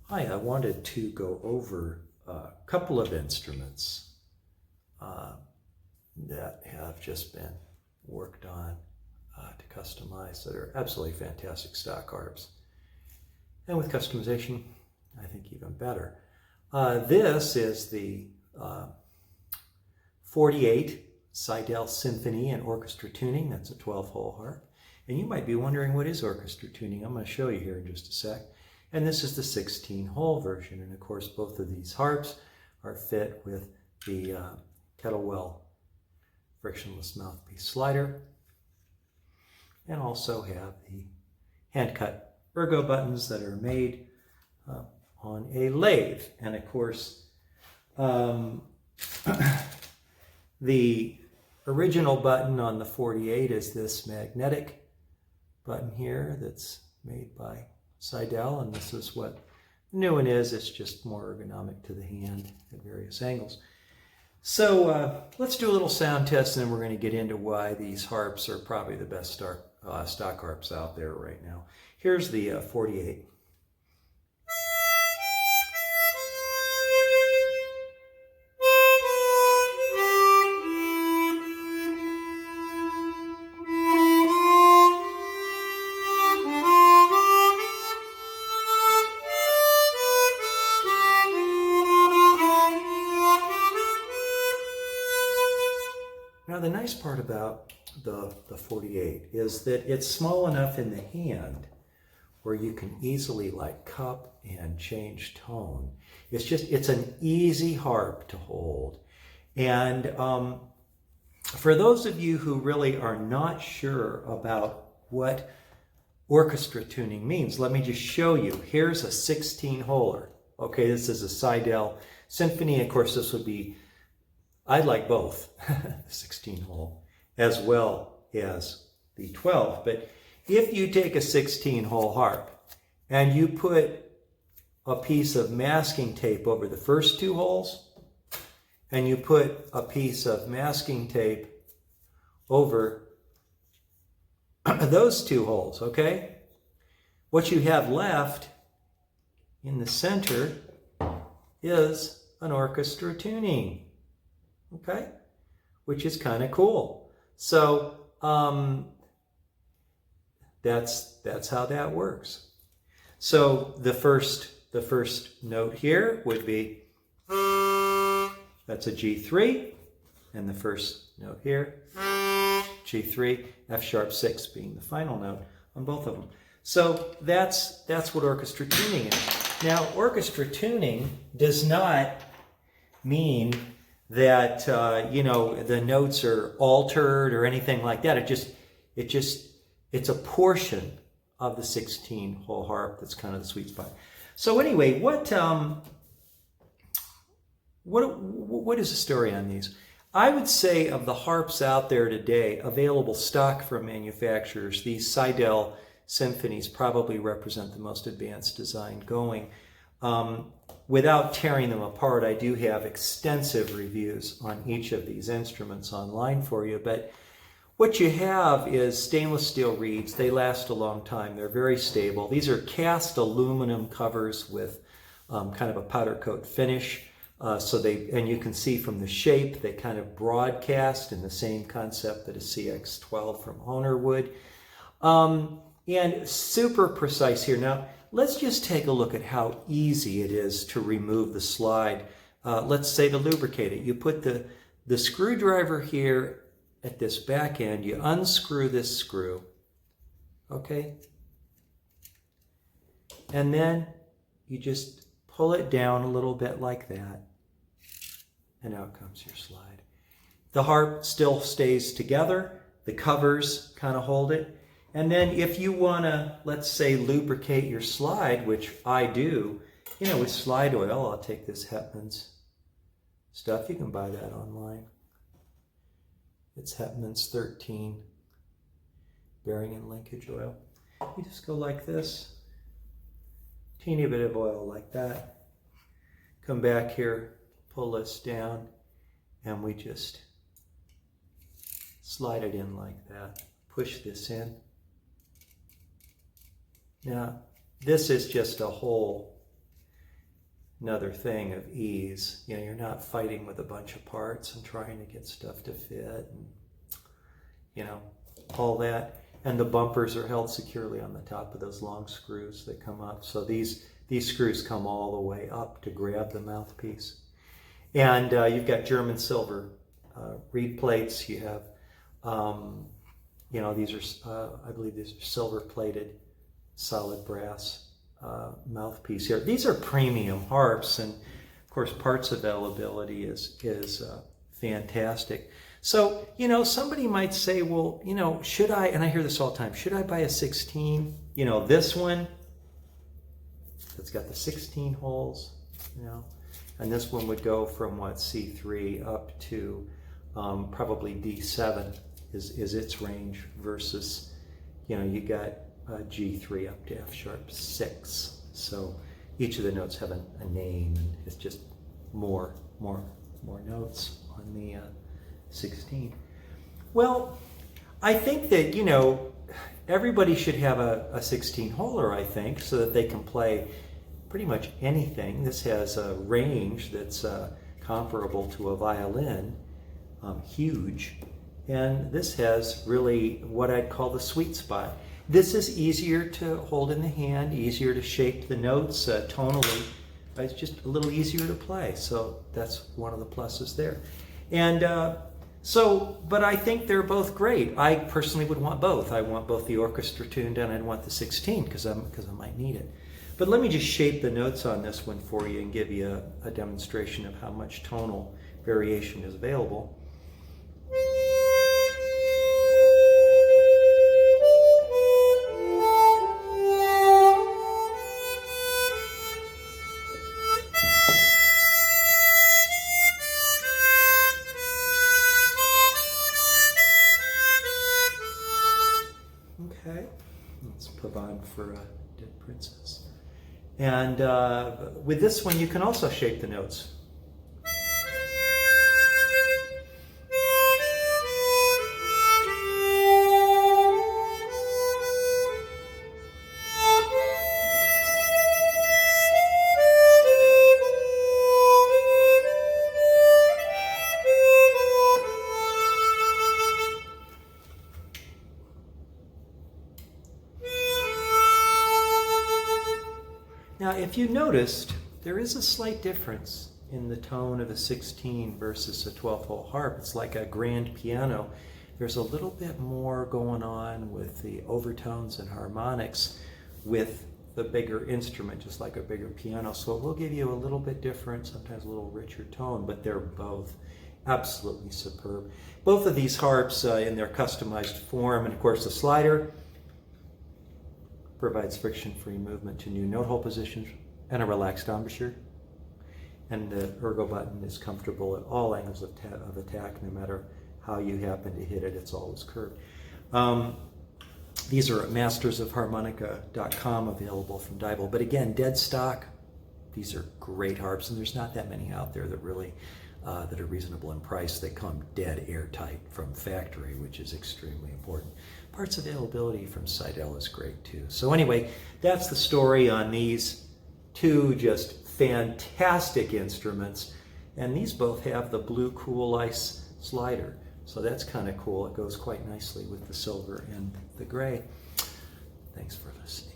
Hi, I wanted to go over a couple of instruments that have just been worked on to customize that are absolutely fantastic stock harps. And with customization, I think even better. This is the 48 Seydel Symphony and orchestra tuning. That's a 12-hole harp. And you might be wondering, what is orchestra tuning? I'm going to show you here in just a sec. And this is the 16-hole version. And of course, both of these harps are fit with the Kettlewell Frictionless Mouthpiece slider, and also have the hand-cut ergo buttons that are made on a lathe. And of course, the original button on the 48 is this magnetic button here that's made by Seydel, and this is what the new one is. It's just more ergonomic to the hand at various angles. So let's do a little sound test, and then we're going to get into why these harps are probably the best stock harps out there right now. Here's the 48. Now the nice part about the 48 is that it's small enough in the hand where you can easily like cup and change tone. It's an easy harp to hold. And for those of you who really are not sure about what orchestra tuning means, let me just show you. Here's a 16-holer. Okay, this is a Seydel Symphony. Of course, this would be, I like both, the 16-hole as well as the 12. But if you take a 16-hole harp and you put a piece of masking tape over the first two holes, and you put a piece of masking tape over those two holes, okay? What you have left in the center is an orchestra tuning, okay? Which is kind of cool. So that's how that works. So the first note here would be, that's a G3, and the first note here, G3, F sharp 6 being the final note on both of them. So that's what orchestra tuning is. Now, orchestra tuning does not mean that the notes are altered or anything like that. It's a portion of the 16-hole harp that's kind of the sweet spot. So anyway, what is the story on these? I would say of the harps out there today, available stock from manufacturers, these Seydel Symphonies probably represent the most advanced design going. Without tearing them apart, I do have extensive reviews on each of these instruments online for you, but what you have is stainless steel reeds. They last a long time. They're very stable. These are cast aluminum covers with kind of a powder coat finish. And you can see from the shape, they kind of broadcast in the same concept that a CX-12 from Hohner would. And super precise here. Now, let's just take a look at how easy it is to remove the slide. Let's say to lubricate it. You put the screwdriver here at this back end. You unscrew this screw, okay? And then you just pull it down a little bit like that. And out comes your slide. The harp still stays together. The covers kind of hold it. And then if you want to, let's say, lubricate your slide, which I do, with slide oil, I'll take this Hetman's stuff. You can buy that online. It's Hetman's 13 bearing and linkage oil. You just go like this, teeny bit of oil like that. Come back here, pull this down, and we just slide it in like that. Push this in. Now, this is just a hole another thing of ease. You know, you're not fighting with a bunch of parts and trying to get stuff to fit, and you know, all that. And the bumpers are held securely on the top of those long screws that come up. So these screws come all the way up to grab the mouthpiece. And you've got German silver reed plates. You have, you know, these are, I believe these are silver plated solid brass mouthpiece here. These are premium harps, and of course parts availability is fantastic. So, you know, somebody might say, well, you know, should I, and I hear this all the time, should I buy a 16? You know, this one, it's got the 16 holes, you know, and this one would go from what, C3 up to probably D7 is its range, versus, you know, you got G3 up to F sharp 6. So each of the notes have a name, and it's just more notes on the 16. Well, I think that, you know, everybody should have a 16 holer, I think, so that they can play pretty much anything. This has a range that's comparable to a violin, huge, and this has really what I'd call the sweet spot. This is easier to hold in the hand, easier to shape the notes tonally. It's just a little easier to play, so that's one of the pluses there. And but I think they're both great. I personally would want both. I want both the orchestra tuned and I'd want the 16 because I might need it. But let me just shape the notes on this one for you and give you a demonstration of how much tonal variation is available. Okay, let's put on for Dead Princess. And with this one, you can also shape the notes. Now, if you noticed, there is a slight difference in the tone of a 16 versus a 12-hole harp. It's like a grand piano. There's a little bit more going on with the overtones and harmonics with the bigger instrument, just like a bigger piano. So it will give you a little bit different, sometimes a little richer tone, but they're both absolutely superb. Both of these harps in their customized form, and of course the slider provides friction-free movement to new note hole positions and a relaxed embouchure. And the ergo button is comfortable at all angles of attack, no matter how you happen to hit it, it's always curved. These are at mastersofharmonica.com, available from Diebel. But again, dead stock, these are great harps, and there's not that many out there that really that are reasonable in price. They come dead airtight from factory, which is extremely important. Parts availability from Seydel is great too. So anyway, that's the story on these two just fantastic instruments. And these both have the blue Cool Ice slider. So that's kind of cool. It goes quite nicely with the silver and the gray. Thanks for listening.